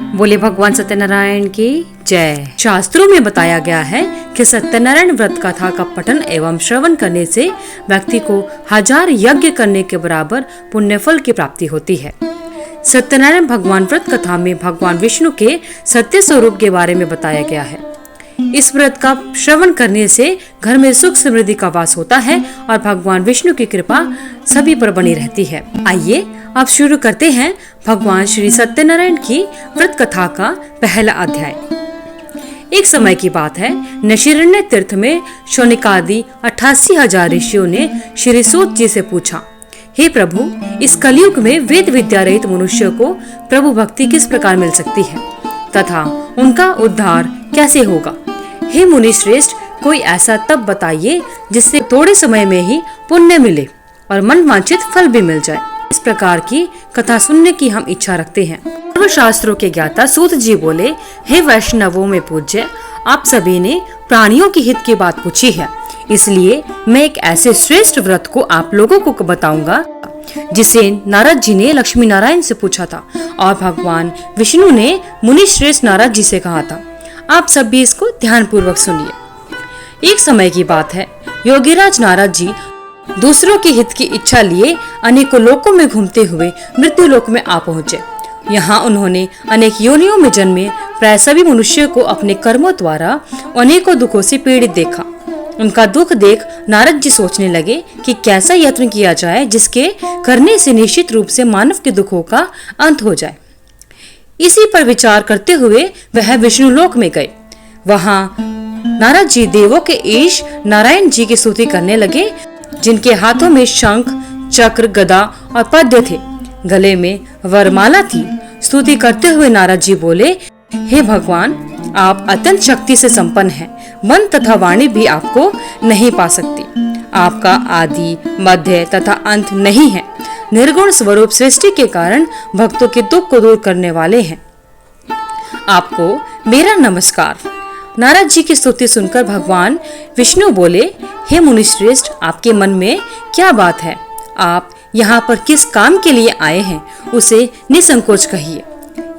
बोले भगवान सत्यनारायण की जय। शास्त्रों में बताया गया है कि सत्यनारायण व्रत कथा का पठन एवं श्रवण करने से व्यक्ति को 1000 यज्ञ करने के बराबर पुण्य फल की प्राप्ति होती है। सत्यनारायण भगवान व्रत कथा में भगवान विष्णु के सत्य स्वरूप के बारे में बताया गया है। इस व्रत का श्रवण करने से घर में सुख समृद्धि का वास होता है और भगवान विष्णु की कृपा सभी पर बनी रहती है। आइए अब शुरू करते हैं भगवान श्री सत्यनारायण की व्रत कथा का पहला अध्याय। एक समय की बात है, नैमिषारण्य तीर्थ में शौनकादि 88,000 ऋषियों ने श्री सूत जी से पूछा, हे प्रभु, इस कलयुग में वेद विद्या रहित मनुष्य को प्रभु भक्ति किस प्रकार मिल सकती है तथा उनका उद्धार कैसे होगा? हे मुनि श्रेष्ठ, कोई ऐसा तप बताइए जिससे थोड़े समय में ही पुण्य मिले और मन वांछित फल भी मिल जाए। इस प्रकार की कथा सुनने की हम इच्छा रखते हैं। सर्वशास्त्रों के ज्ञाता सूत जी बोले, हे वैष्णवों में पूज्य, आप सभी ने प्राणियों की हित की बात पूछी है, इसलिए मैं एक ऐसे श्रेष्ठ व्रत को आप लोगों को बताऊंगा जिसे नारद जी ने लक्ष्मी नारायण से पूछा था और भगवान विष्णु ने मुनि श्रेष्ठ नारद जी से कहा था। आप सब भी इसको ध्यान पूर्वक सुनिए। एक समय की बात है, योगीराज नारद जी दूसरों के हित की इच्छा लिए अनेकों लोकों में घूमते हुए मृत्यु लोक में आ पहुँचे। यहाँ उन्होंने अनेक योनियों में जन्मे प्राय सभी मनुष्य को अपने कर्मों द्वारा अनेकों दुखों से पीड़ित देखा। उनका दुख देख नारद जी सोचने लगे कि कैसा यत्न किया जाए जिसके करने से निश्चित रूप से मानव के दुखों का अंत हो जाए। इसी पर विचार करते हुए वह विष्णु लोक में गए। वहाँ नारद जी देवों के ईश नारायण जी की स्तुति करने लगे, जिनके हाथों में शंख, चक्र, गदा और पद्य थे, गले में वरमाला थी। स्तुति करते हुए नारद जी बोले, हे भगवान, आप अत्यंत शक्ति से संपन्न हैं, मन तथा वाणी भी आपको नहीं पा सकती। आपका आदि, मध्य तथा अंत नहीं है। निर्गुण स्वरूप सृष्टि के कारण भक्तों के दुख को दूर करने वाले हैं। आपको मेरा नमस्कार। नारद जी की स्तुति सुनकर भगवान विष्णु बोले, हे मुनिश्रेष्ठ, आपके मन में क्या बात है? आप यहाँ पर किस काम के लिए आए हैं, उसे निसंकोच कहिए।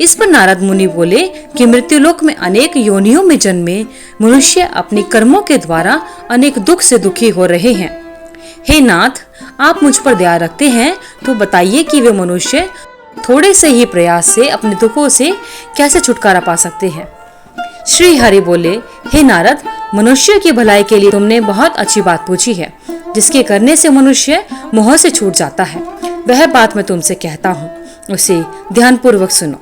इस पर नारद मुनि बोले कि मृत्युलोक में अनेक योनियों में जन्मे मनुष्य अपने कर्मों के द्वारा अनेक दुख से दुखी हो रहे हैं। हे नाथ, आप मुझ पर दया रखते हैं तो बताइए कि वे मनुष्य थोड़े से ही प्रयास से अपने दुखों से कैसे छुटकारा पा सकते हैं। श्री हरि बोले, हे नारद, मनुष्य की भलाई के लिए तुमने बहुत अच्छी बात पूछी है, जिसके करने से मनुष्य मोह से छूट जाता है। वह बात मैं तुमसे कहता हूँ, उसे ध्यान पूर्वक सुनो।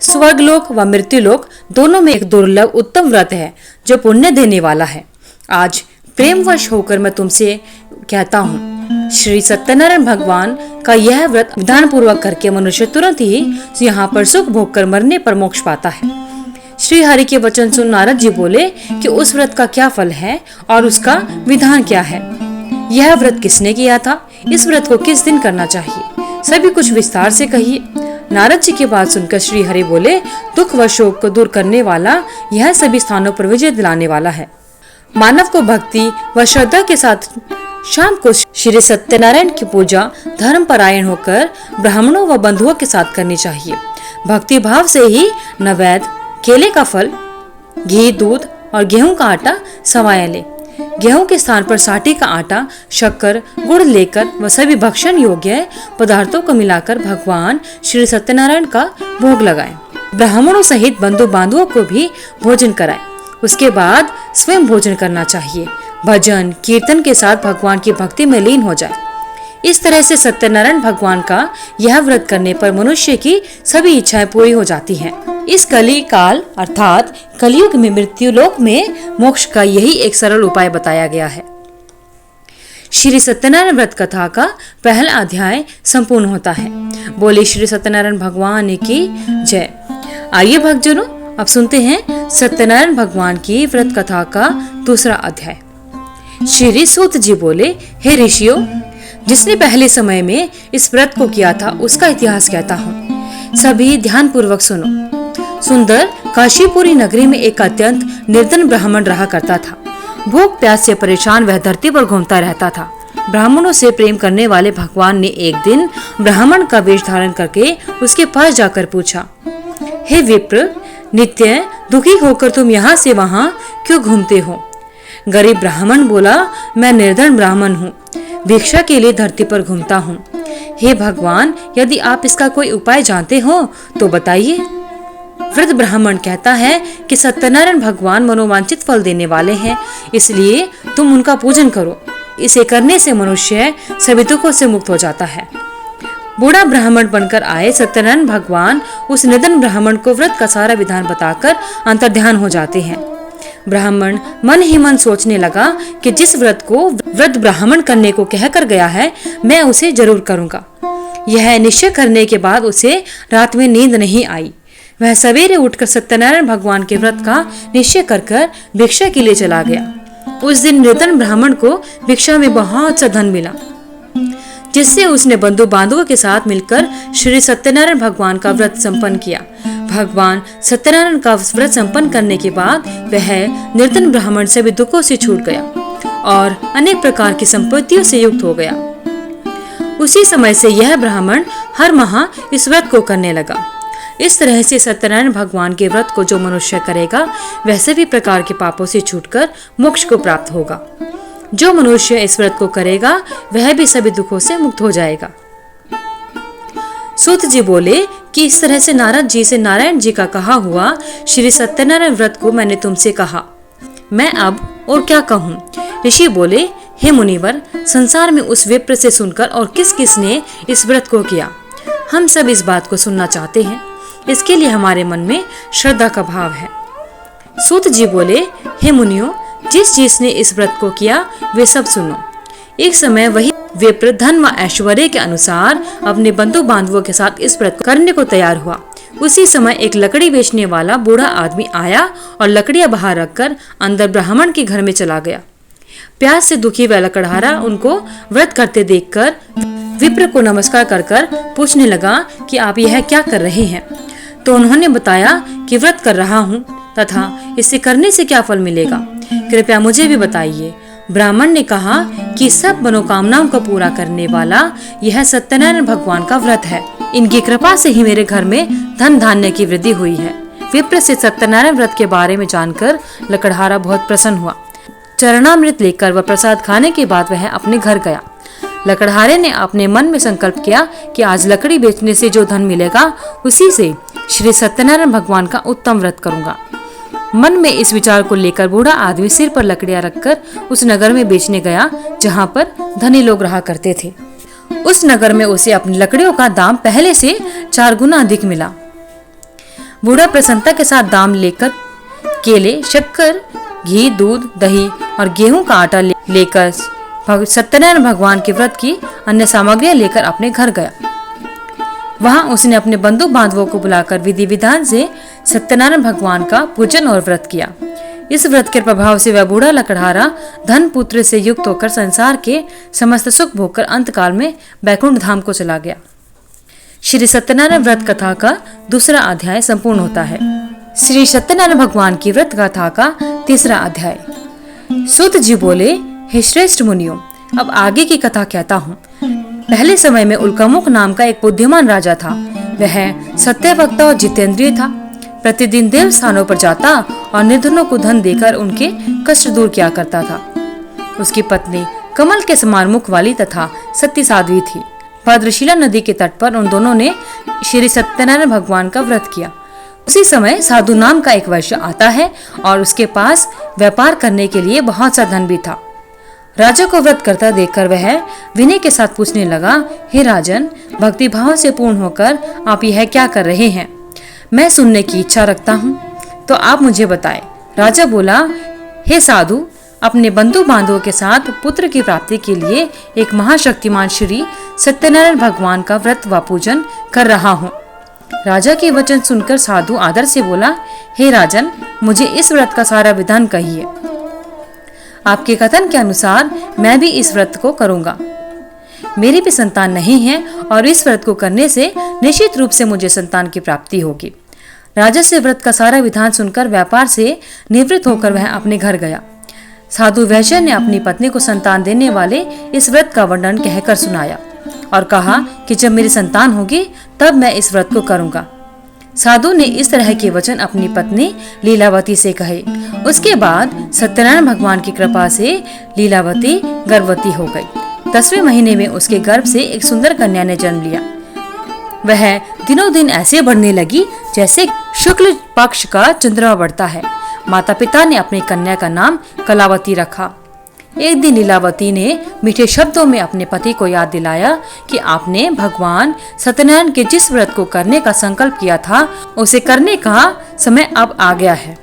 स्वर्गलोक व मृत्युलोक दोनों में एक दुर्लभ उत्तम व्रत है जो पुण्य देने वाला है। आज प्रेमवश होकर मैं तुमसे कहता हूँ, श्री सत्यनारायण भगवान का यह व्रत विधान पूर्वक करके मनुष्य तुरंत ही यहाँ पर सुख भोग कर मरने पर मोक्ष पाता है। श्री हरि के वचन सुन नारद जी बोले कि उस व्रत का क्या फल है और उसका विधान क्या है। यह व्रत किसने किया था? इस व्रत को किस दिन करना चाहिए? सभी कुछ विस्तार से कहिए। नारद जी की बात सुनकर श्री हरि बोले, दुख व शोक को दूर करने वाला, यह सभी स्थानों पर विजय दिलाने वाला है। मानव को भक्ति व श्रद्धा के साथ शाम को श्री सत्यनारायण की पूजा धर्म परायण होकर ब्राह्मणों व बंधुओं के साथ करनी चाहिए। भक्ति भाव से ही नैवेद्य, केले का फल, घी, दूध और गेहूं का आटा सवाया ले। गेहूं के स्थान पर साठी का आटा, शक्कर, गुड़ लेकर व सभी भक्षण योग्य पदार्थों को मिलाकर भगवान श्री सत्यनारायण का भोग लगाएं। ब्राह्मणों सहित बंधु बांधवों को भी भोजन कराएं। उसके बाद स्वयं भोजन करना चाहिए। भजन कीर्तन के साथ भगवान की भक्ति में लीन हो जाए। इस तरह से सत्यनारायण भगवान का यह व्रत करने पर मनुष्य की सभी इच्छाएं पूरी हो जाती हैं। इस कली काल अर्थात कलयुग में मृत्युलोक में मोक्ष का यही एक सरल उपाय बताया गया है। श्री सत्यनारायण व्रत कथा का पहला अध्याय संपूर्ण होता है। बोले श्री सत्यनारायण भगवान की जय। आइए भक्तजनों, अब सुनते हैं सत्यनारायण भगवान की व्रत कथा का दूसरा अध्याय। श्री सूत जी बोले, हे ऋषियों, जिसने पहले समय में इस व्रत को किया था उसका इतिहास कहता हूँ, सभी ध्यान पूर्वक सुनो। सुंदर काशीपुरी नगरी में एक अत्यंत निर्धन ब्राह्मण रहा करता था। भूख प्यास से परेशान वह धरती पर घूमता रहता था। ब्राह्मणों से प्रेम करने वाले भगवान ने एक दिन ब्राह्मण का वेश धारण करके उसके पास जाकर पूछा, हे विप्र, नित्य दुखी होकर तुम यहाँ से वहां क्यों घूमते हो? गरीब ब्राह्मण बोला, मैं निर्धन ब्राह्मण हूँ, भिक्षा के लिए धरती पर घूमता हूँ। हे भगवान, यदि आप इसका कोई उपाय जानते हो तो बताइए। वृद्ध ब्राह्मण कहता है कि सत्यनारायण भगवान मनोवांछित फल देने वाले हैं, इसलिए तुम उनका पूजन करो। इसे करने से मनुष्य सभी दुखों से मुक्त हो जाता है। बूढ़ा ब्राह्मण बनकर आए सत्यनारायण भगवान उस निर्धन ब्राह्मण को व्रत का सारा विधान बताकर अंतर्ध्यान हो जाते हैं। ब्राह्मण मन ही मन सोचने लगा कि जिस व्रत को वृद्ध ब्राह्मण करने को कहकर गया है, मैं उसे जरूर करूंगा। यह निश्चय करने के बाद उसे रात में नींद नहीं आई। वह सवेरे उठकर सत्यनारायण भगवान के व्रत का निश्चय कर भिक्षा के लिए चला गया। उस दिन निर्धन ब्राह्मण को भिक्षा में बहुत सा धन मिला, जिससे उसने बंधु बांधवों के साथ मिलकर श्री सत्यनारायण भगवान का व्रत संपन्न किया। भगवान सत्यनारायण का व्रत संपन्न करने के बाद वह निर्धन ब्राह्मण सभी दुखों से छूट गया और अनेक प्रकार की संपत्तियों से युक्त हो गया। उसी समय से यह ब्राह्मण हर माह इस व्रत को करने लगा। इस तरह से सत्यनारायण भगवान के व्रत को जो मनुष्य करेगा वह सभी प्रकार के पापों से छूटकर मोक्ष को प्राप्त होगा। जो मनुष्य इस व्रत को करेगा वह भी सभी दुखों से मुक्त हो जाएगा। सूत जी बोले कि इस तरह से नारद जी से नारायण जी का कहा हुआ श्री सत्यनारायण व्रत को मैंने तुमसे कहा, मैं अब और क्या कहूँ। ऋषि बोले, हे मुनिवर, संसार में उस विप्र से सुनकर और किस किस ने इस व्रत को किया, हम सब इस बात को सुनना चाहते हैं। इसके लिए हमारे मन में श्रद्धा का भाव है। सूत जी बोले, हे मुनियों, जिसने इस व्रत को किया वे सब सुनो। एक समय वही विप्र धन व ऐश्वर्य के अनुसार अपने बंधु बांधवों के साथ इस व्रत करने को तैयार हुआ। उसी समय एक लकड़ी बेचने वाला बूढ़ा आदमी आया और लकड़ियां बाहर रखकर अंदर ब्राह्मण के घर में चला गया। प्यास से दुखी वह लकड़हारा उनको व्रत करते देखकर विप्र को नमस्कार कर पूछने लगा कि आप यह क्या कर रहे हैं। तो उन्होंने बताया कि व्रत कर रहा हूँ तथा इसे करने से क्या फल मिलेगा, कृपया मुझे भी बताइए। ब्राह्मण ने कहा कि सब मनोकामनाओं को पूरा करने वाला यह सत्यनारायण भगवान का व्रत है। इनकी कृपा से ही मेरे घर में धन धान्य की वृद्धि हुई है। विप्र से सत्यनारायण व्रत के बारे में जानकर लकड़हारा बहुत प्रसन्न हुआ। चरणामृत लेकर वह प्रसाद खाने के बाद वह अपने घर गया। लकड़हारे ने अपने मन में संकल्प किया कि आज लकड़ी बेचने से जो धन मिलेगा उसी से श्री सत्यनारायण भगवान का उत्तम व्रत करूंगा। मन में इस विचार को लेकर बूढ़ा आदमी सिर पर लकड़ियां रखकर उस नगर में बेचने गया जहां पर धनी लोग रहा करते थे। उस नगर में उसे अपनी लकड़ियों का दाम पहले से 4 गुना अधिक मिला। बूढ़ा प्रसन्नता के साथ दाम लेकर केले, शक्कर, घी, दूध, दही और गेहूं का आटा लेकर सत्यनारायण भगवान के व्रत की अन्य सामग्रियां लेकर अपने घर गया। वहां उसने अपने बंधु बांधवों को बुलाकर विधि विधान से सत्यनारायण भगवान का पूजन और व्रत किया। इस व्रत के प्रभाव से वह बूढ़ा लकड़हारा धन पुत्र से युक्त होकर संसार के समस्त सुख भोगकर अंतकाल में बैकुंठ धाम को चला गया। श्री सत्यनारायण व्रत कथा का दूसरा अध्याय संपूर्ण होता है। श्री सत्यनारायण भगवान की व्रत कथा का तीसरा अध्याय। सूत जी बोले, हे श्रेष्ठ मुनियों, अब आगे की कथा कहता हूँ। पहले समय में उल्कामुख नाम का एक बुद्धिमान राजा था। वह सत्यवक्ता और जितेंद्रिय था। प्रतिदिन देव स्थानों पर जाता और निर्धनों को धन देकर उनके कष्ट दूर किया करता था। उसकी पत्नी कमल के समान मुख वाली तथा सत्य साध्वी थी। भद्रशिला नदी के तट पर उन दोनों ने श्री सत्यनारायण भगवान का व्रत किया। उसी समय साधु नाम का एक वैश्य आता है और उसके पास व्यापार करने के लिए बहुत सा धन भी था। राजा को व्रत करता देखकर वह विनय के साथ पूछने लगा, हे राजन, भक्ति भाव से पूर्ण होकर आप यह क्या कर रहे हैं? मैं सुनने की इच्छा रखता हूँ, तो आप मुझे बताएं। राजा बोला, हे साधु, अपने बंधु बांधवों के साथ पुत्र की प्राप्ति के लिए एक महाशक्तिमान श्री सत्यनारायण भगवान का व्रत व पूजन कर रहा हूँ। राजा के वचन सुनकर साधु आदर से बोला, हे राजन, मुझे इस व्रत का सारा विधान कहिए। आपके कथन के अनुसार मैं भी इस व्रत को करूंगा। मेरी भी संतान नहीं है और इस व्रत को करने से निश्चित रूप से मुझे संतान की प्राप्ति होगी। राजा से व्रत का सारा विधान सुनकर व्यापार से निवृत्त होकर वह अपने घर गया। साधु वैश्य ने अपनी पत्नी को संतान देने वाले इस व्रत का वर्णन कहकर सुनाया और कहा कि जब मेरी संतान होगी तब मैं इस व्रत को करूंगा। साधु ने इस तरह के वचन अपनी पत्नी लीलावती से कहे। उसके बाद सत्यनारायण भगवान की कृपा से लीलावती गर्भवती हो गई। 10वें महीने में उसके गर्भ से एक सुंदर कन्या ने जन्म लिया। वह दिनों दिन ऐसे बढ़ने लगी जैसे शुक्ल पक्ष का चंद्रमा बढ़ता है। माता पिता ने अपनी कन्या का नाम कलावती रखा। एक दिन लीलावती ने मीठे शब्दों में अपने पति को याद दिलाया कि आपने भगवान सत्यनारायण के जिस व्रत को करने का संकल्प किया था उसे करने का समय अब आ गया है।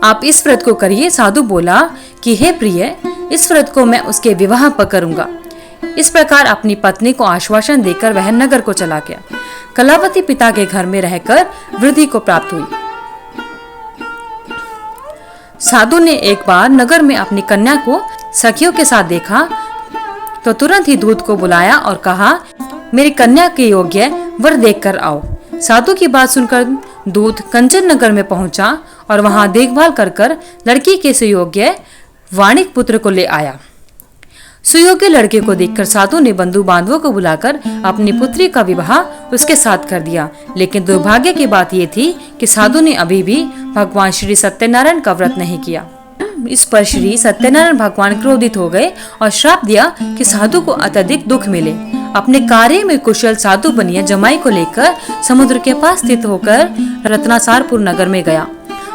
आप इस व्रत को करिए। साधु बोला कि हे प्रिय, इस व्रत को मैं उसके विवाह पर करूंगा। इस प्रकार अपनी पत्नी को आश्वासन देकर वह नगर को चला गया। कलावती पिता के घर में रहकर वृद्धि को प्राप्त हुई। साधु ने एक बार नगर में अपनी कन्या को सखियों के साथ देखा तो तुरंत ही दूत को बुलाया और कहा, मेरी कन्या के योग्य वर देखकर आओ। साधु की बात सुनकर दूत कंचन नगर में पहुंचा और वहां देखभाल कर लड़की के सुयोग्य वाणिक पुत्र को ले आया। सुयोग्य लड़के को देखकर साधु ने बंधु बांधवों को बुलाकर अपनी पुत्री का विवाह उसके साथ कर दिया। लेकिन दुर्भाग्य की बात ये थी कि साधु ने अभी भी भगवान श्री सत्यनारायण का व्रत नहीं किया। इस पर श्री सत्यनारायण भगवान क्रोधित हो गए और श्राप दिया कि साधु को अत्यधिक दुख मिले। अपने कार्य में कुशल साधु बनिया जमाई को लेकर समुद्र के पास स्थित होकर रत्नासारपुर नगर में गया।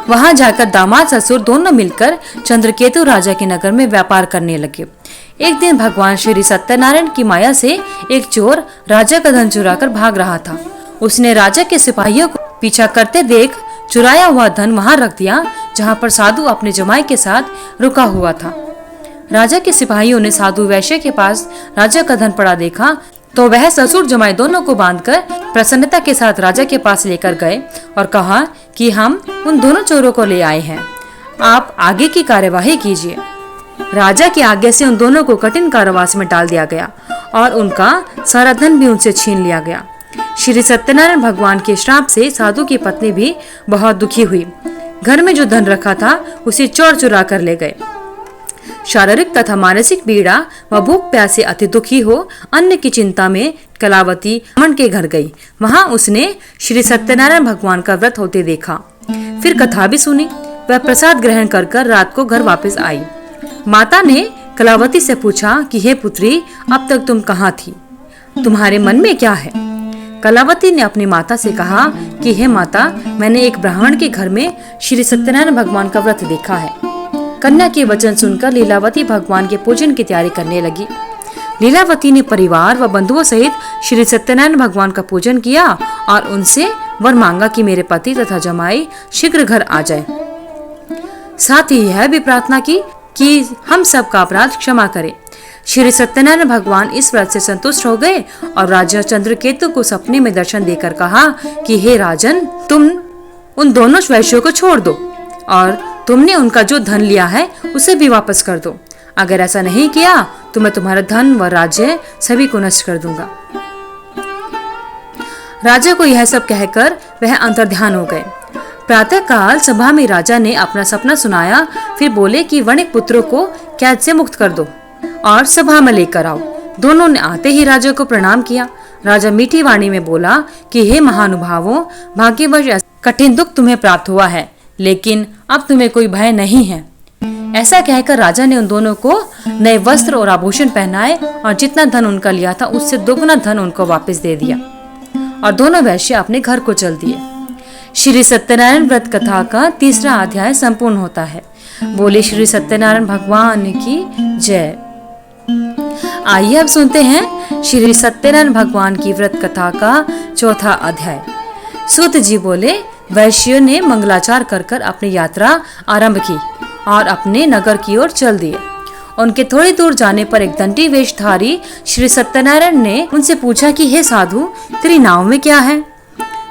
वहां जाकर दामाद ससुर दोनों मिलकर चंद्रकेतु राजा के नगर में व्यापार करने लगे। एक दिन भगवान श्री सत्यनारायण की माया से एक चोर राजा का धन चुराकर भाग रहा था। उसने राजा के सिपाहियों को पीछा करते देख चुराया हुआ धन वहां रख दिया जहां पर साधु अपने जमाई के साथ रुका हुआ था। राजा के सिपाहियों ने साधु वैश्य के पास राजा का धन पड़ा देखा तो वह ससुर जमाई दोनों को बांधकर प्रसन्नता के साथ राजा के पास लेकर गए और कहा कि हम उन दोनों चोरों को ले आए हैं, आप आगे की कार्यवाही कीजिए। राजा की आज्ञा से उन दोनों को कठिन कारावास में डाल दिया गया और उनका सारा धन भी उनसे छीन लिया गया। श्री सत्यनारायण भगवान के श्राप से साधु की पत्नी भी बहुत दुखी हुई। घर में जो धन रखा था उसे चोर चुरा कर ले गए। शारीरिक तथा मानसिक पीड़ा व भूख प्यास से अति दुखी हो अन्न की चिंता में कलावती ब्राह्मण के घर गई। वहां उसने श्री सत्यनारायण भगवान का व्रत होते देखा। फिर कथा भी सुनी। वह प्रसाद ग्रहण कर रात को घर वापस आई। माता ने कलावती से पूछा कि हे पुत्री, अब तक तुम कहाँ थी? तुम्हारे मन में क्या है? कलावती ने अपनी माता से कहा कि हे माता, मैंने एक ब्राह्मण के घर में श्री सत्यनारायण भगवान का व्रत देखा है। कन्या के वचन सुनकर लीलावती भगवान के पूजन की तैयारी करने लगी। लीलावती ने परिवार व बंधुओं सहित श्री सत्यनारायण भगवान का पूजन किया और उनसे वर मांगा कि मेरे पति तथा जमाई शीघ्र घर आ जाए। साथ ही यह भी प्रार्थना की कि हम सबका अपराध क्षमा करें। श्री सत्यनारायण भगवान इस व्रत से संतुष्ट हो गए और राजा चंद्रकेतु को सपने में दर्शन देकर कहा कि हे राजन, तुम उन दोनों वैश्यों को छोड़ दो और तुमने उनका जो धन लिया है उसे भी वापस कर दो। अगर ऐसा नहीं किया तो मैं तुम्हारा धन व राज्य सभी को नष्ट कर दूंगा। राजा को यह सब कहकर वह अंतर्ध्यान हो गए। प्रातः काल सभा में राजा ने अपना सपना सुनाया। फिर बोले कि वणिक पुत्रों को कैद से मुक्त कर दो और सभा में लेकर आओ। दोनों ने आते ही राजा को प्रणाम किया। राजा मीठी वाणी में बोला कि हे महानुभावों, भाग्यवश कठिन दुख तुम्हें प्राप्त हुआ है, लेकिन अब तुम्हें कोई भय नहीं है। ऐसा कहकर राजा ने उन दोनों को नए वस्त्र और आभूषण पहनाए और जितना धन उनका लिया था उससे दोगुना धन उनको वापस दे दिया और दोनों वैश्य अपने घर को चल दिए। श्री सत्यनारायण व्रत कथा का 3रा अध्याय संपूर्ण होता है। बोले श्री सत्यनारायण भगवान की जय। आइए अब सुनते हैं श्री सत्यनारायण भगवान की व्रत कथा का 4था अध्याय। सूत जी बोले, वैश्यों ने मंगलाचार कर अपनी यात्रा आरंभ की और अपने नगर की ओर चल दिए। उनके थोड़ी दूर जाने पर एक दंडी वेशधारी श्री सत्यनारायण ने उनसे पूछा कि हे साधु, तेरी नाव में क्या है?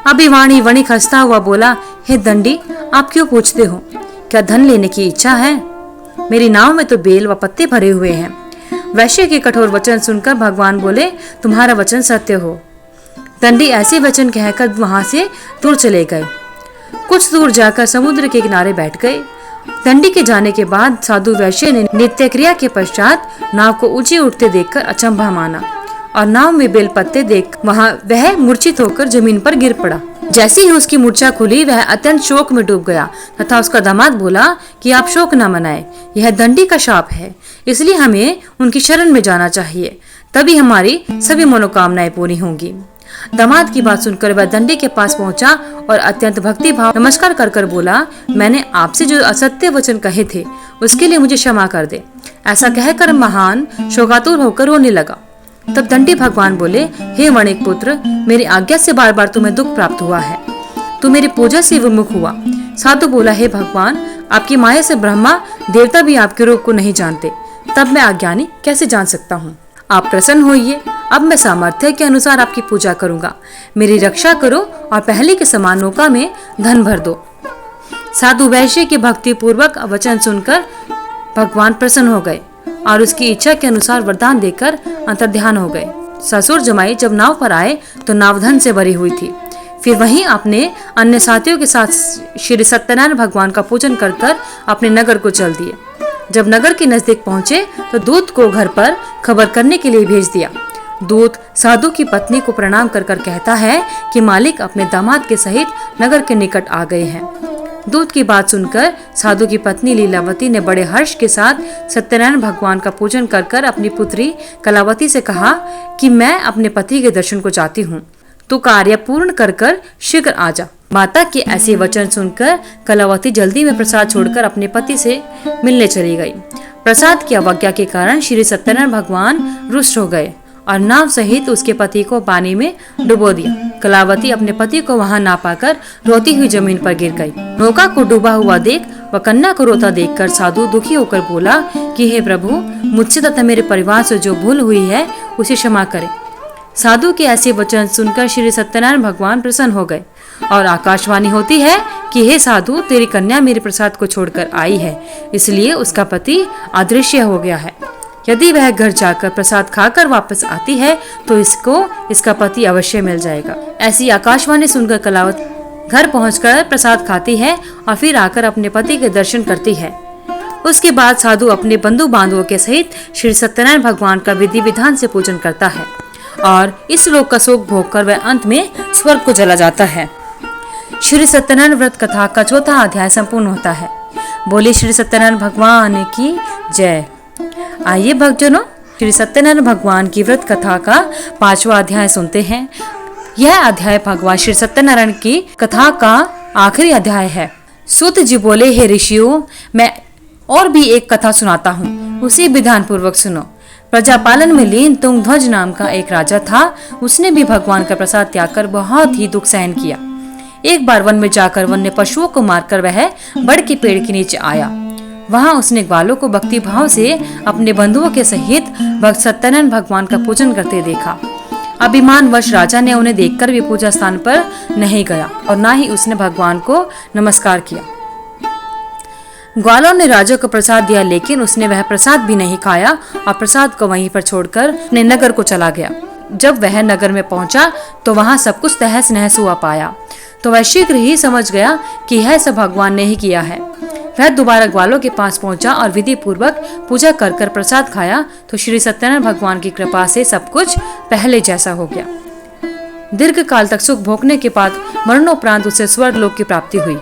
अभिवाणी वणिक हंसता हुआ बोला, हे दंडी, आप क्यों पूछते हो? क्या धन लेने की इच्छा है? मेरी नाव में तो बेल व पत्ते भरे हुए हैं। वैश्य के कठोर वचन सुनकर भगवान बोले, तुम्हारा वचन सत्य हो। दंडी ऐसे वचन कहकर वहां से दूर चले गए। कुछ दूर जाकर समुद्र के किनारे बैठ गए। दंडी के जाने के बाद साधु वैश्य ने नित्य क्रिया के पश्चात नाव को ऊंचे उठते देखकर अचंभा माना और नाव में बेल पत्ते देख वह मूर्छित होकर जमीन पर गिर पड़ा। जैसे ही उसकी मूर्छा खुली वह अत्यंत शोक में डूब गया तथा उसका दामाद बोला कि आप शोक न मनाएं, यह दंडी का शाप है, इसलिए हमें उनकी शरण में जाना चाहिए, तभी हमारी सभी मनोकामनाएं पूरी होंगी। दामाद की बात सुनकर वह दंडी के पास पहुंचा और अत्यंत भक्ति भाव नमस्कार कर कर बोला, मैंने आपसे जो असत्य वचन कहे थे उसके लिए मुझे क्षमा कर दे। ऐसा कहकर महान शोकातुर होकर रोने लगा। तब दंडी भगवान बोले, हे वणिक पुत्र, मेरी आज्ञा से बार बार तुम्हें दुख प्राप्त हुआ है, तू मेरी पूजा से विमुख हुआ। साधु बोला, हे भगवान, आपकी माया से ब्रह्मा देवता भी आपके रूप को नहीं जानते, तब मैं अज्ञानी कैसे जान सकता हूँ। आप प्रसन्न होइए, अब मैं सामर्थ्य के अनुसार आपकी पूजा करूंगा, मेरी रक्षा करो और पहले के समान नौका में धन भर दो। साधु वैश्य के भक्ति पूर्वक वचन सुनकर भगवान प्रसन्न हो गए और उसकी इच्छा के अनुसार वरदान देकर अंतर्ध्यान हो गए। ससुर जमाई जब नाव पर आए तो नाव धन से भरी हुई थी। फिर वहीं अपने अन्य साथियों के साथ श्री सत्यनारायण भगवान का पूजन कर अपने नगर को चल दिए। जब नगर के नजदीक पहुंचे तो दूत को घर पर खबर करने के लिए भेज दिया। दूत साधु की पत्नी को प्रणाम कर कहता है कि मालिक अपने दामाद के सहित नगर के निकट आ गए हैं। दूत की बात सुनकर साधु की पत्नी लीलावती ने बड़े हर्ष के साथ सत्यनारायण भगवान का पूजन कर अपनी पुत्री कलावती से कहा कि मैं अपने पति के दर्शन को चाहती हूँ, तू कार्य पूर्ण कर शीघ्र आ जा। माता के ऐसे वचन सुनकर कलावती जल्दी में प्रसाद छोड़कर अपने पति से मिलने चली गई। प्रसाद की अवज्ञा के कारण श्री सत्यनारायण भगवान रुष्ट हो गए और नाव सहित उसके पति को पानी में डुबो दिया। कलावती अपने पति को वहां ना पाकर रोती हुई जमीन पर गिर गई। नौका को डूबा हुआ देख व कन्या को रोता देखकर साधु दुखी होकर बोला कि हे प्रभु, मुझसे तथा मेरे परिवार से जो भूल हुई है उसे क्षमा करें। साधु के ऐसे वचन सुनकर श्री सत्यनारायण भगवान प्रसन्न हो गए और आकाशवाणी होती है कि हे साधु, तेरी कन्या मेरे प्रसाद को छोड़कर आई है, इसलिए उसका पति अदृश्य हो गया है। यदि वह घर जाकर प्रसाद खाकर वापस आती है तो इसका पति अवश्य मिल जाएगा। ऐसी आकाशवाणी सुनकर कलावती घर पहुंचकर प्रसाद खाती है और फिर आकर अपने पति के दर्शन करती है। उसके बाद साधु अपने बंधु बांधवों के सहित श्री सत्यनारायण भगवान का विधि विधान से पूजन करता है और इस लोक का सुख भोग कर वह अंत में स्वर्ग को चला जाता है। श्री सत्यनारायण व्रत कथा का चौथा अध्याय संपूर्ण होता है। बोले श्री सत्यनारायण भगवान की जय। आइए भक्तजनों, श्री सत्यनारायण भगवान की व्रत कथा का 5वां अध्याय सुनते हैं। यह अध्याय भगवान श्री सत्यनारायण की कथा का आखिरी अध्याय है। सूत जी बोले, हे ऋषियों, मैं और भी एक कथा सुनाता हूँ, उसे विधान पूर्वक सुनो। प्रजापालन में लीन तुंगध्वज नाम का एक राजा था। उसने भी भगवान का प्रसाद त्याग कर बहुत ही दुख सहन किया। एक बार वन में जाकर वन्य पशुओं को मारकर वह बड़ के पेड़ के नीचे आया। वहां उसने ग्वालों को भक्ति भाव से अपने बंधुओं के सहित भक्त सत्यनारायण भगवान का पूजन करते देखा। अभिमानवश राजा ने उन्हें देखकर भी पूजा स्थान पर नहीं गया और न ही उसने भगवान को नमस्कार किया। ग्वालों ने राजा को प्रसाद दिया, लेकिन उसने वह प्रसाद भी नहीं खाया और प्रसाद को वहीं पर छोड़कर अपने नगर को चला गया। जब वह नगर में पहुंचा तो वहां सब कुछ तहस नहस हुआ पाया, तो वह शीघ्र ही समझ गया कि यह सब भगवान ने ही किया है। वह दोबारा ग्वालों के पास पहुंचा और विधि पूर्वक पूजा कर प्रसाद खाया तो श्री सत्यनारायण भगवान की कृपा से सब कुछ पहले जैसा हो गया। दीर्घ काल तक सुख भोगने के बाद मरणोपरांत उसे स्वर्ग लोक की प्राप्ति हुई।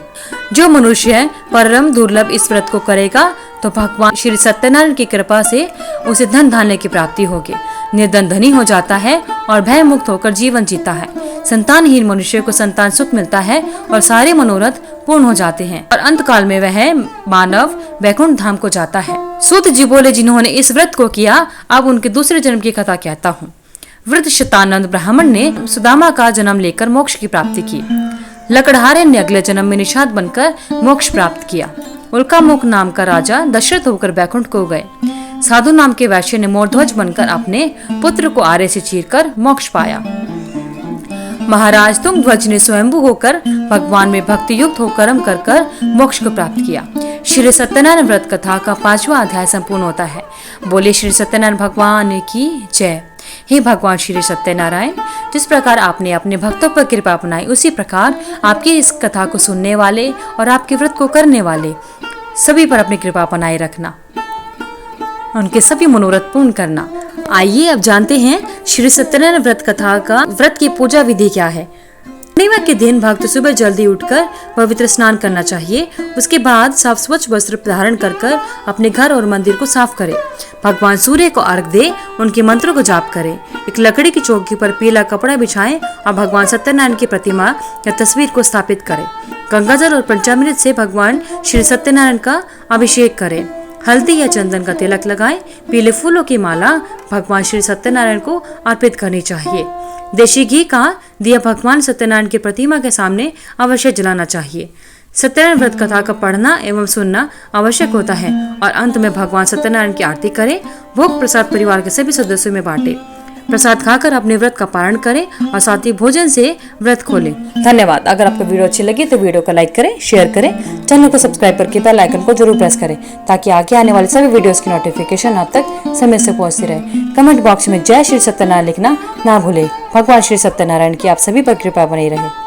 जो मनुष्य परम दुर्लभ इस व्रत को करेगा तो भगवान श्री सत्यनारायण की कृपा से उसे धन धान्य की प्राप्ति होगी, निर्धन धनी हो जाता है और भय मुक्त होकर जीवन जीता है। संतानहीन मनुष्य को संतान सुख मिलता है और सारे मनोरथ पूर्ण हो जाते हैं और अंत काल में वह मानव वैकुंठ धाम को जाता है। सूत जी बोले, जिन्होंने इस व्रत को किया, अब उनके दूसरे जन्म की कथा कहता हूँ। वृद्ध शतानंद ब्राह्मण ने सुदामा का जन्म लेकर मोक्ष की प्राप्ति की। लकड़हारे ने अगले जन्म में निषाद बनकर मोक्ष प्राप्त किया। उल्कामुख नाम का राजा दशरथ होकर बैकुंठ को गए। साधु नाम के वैश्य ने मोरध्वज बनकर अपने पुत्र को आरे से चीरकर मोक्ष पाया। महाराज तुंगध्वज ने स्वयंभू होकर भगवान में भक्ति युक्त होकर कर्म कर मोक्ष को प्राप्त किया। श्री सत्यनारायण व्रत कथा का 5वां अध्याय संपूर्ण होता है। बोले श्री सत्यनारायण भगवान की जय। हे भगवान श्री सत्यनारायण, जिस प्रकार आपने अपने भक्तों पर कृपा अपनाई, उसी प्रकार आपकी इस कथा को सुनने वाले और आपके व्रत को करने वाले सभी पर अपनी कृपा बनाए रखना, उनके सभी मनोरथ पूर्ण करना। आइए अब जानते हैं श्री सत्यनारायण व्रत कथा का व्रत की पूजा विधि क्या है। पूर्णिमा के दिन भक्त सुबह जल्दी उठकर पवित्र स्नान करना चाहिए। उसके बाद साफ स्वच्छ वस्त्र धारण कर अपने घर और मंदिर को साफ करें। भगवान सूर्य को अर्घ दे, उनके मंत्रों को जाप करें। एक लकड़ी की चौकी पर पीला कपड़ा बिछाएं और भगवान सत्यनारायण की प्रतिमा या तस्वीर को स्थापित करें। गंगाजल और पंचामृत से भगवान श्री सत्यनारायण का अभिषेक करें। हल्दी या चंदन का तिलक लगाएं। पीले फूलों की माला भगवान श्री सत्यनारायण को अर्पित करनी चाहिए। देशी घी का दिया भगवान सत्यनारायण की प्रतिमा के सामने अवश्य जलाना चाहिए। सत्यनारायण व्रत कथा का पढ़ना एवं सुनना आवश्यक होता है और अंत में भगवान सत्यनारायण की आरती करें। भोग प्रसाद परिवार के सभी सदस्यों में बांटे। प्रसाद खाकर अपने व्रत का पारण करें और साथ ही भोजन से व्रत खोलें। धन्यवाद। अगर आपको वीडियो अच्छी लगी तो वीडियो को लाइक करें, शेयर करें, चैनल को सब्सक्राइब करके बेल आइकन को जरूर प्रेस करें ताकि आगे आने वाले सभी वीडियोस की नोटिफिकेशन आप तक समय से पहुंचती रहे। कमेंट बॉक्स में जय श्री सत्यनारायण लिखना ना भूलें। भगवान श्री सत्यनारायण की आप सभी पर कृपा बनी रहे।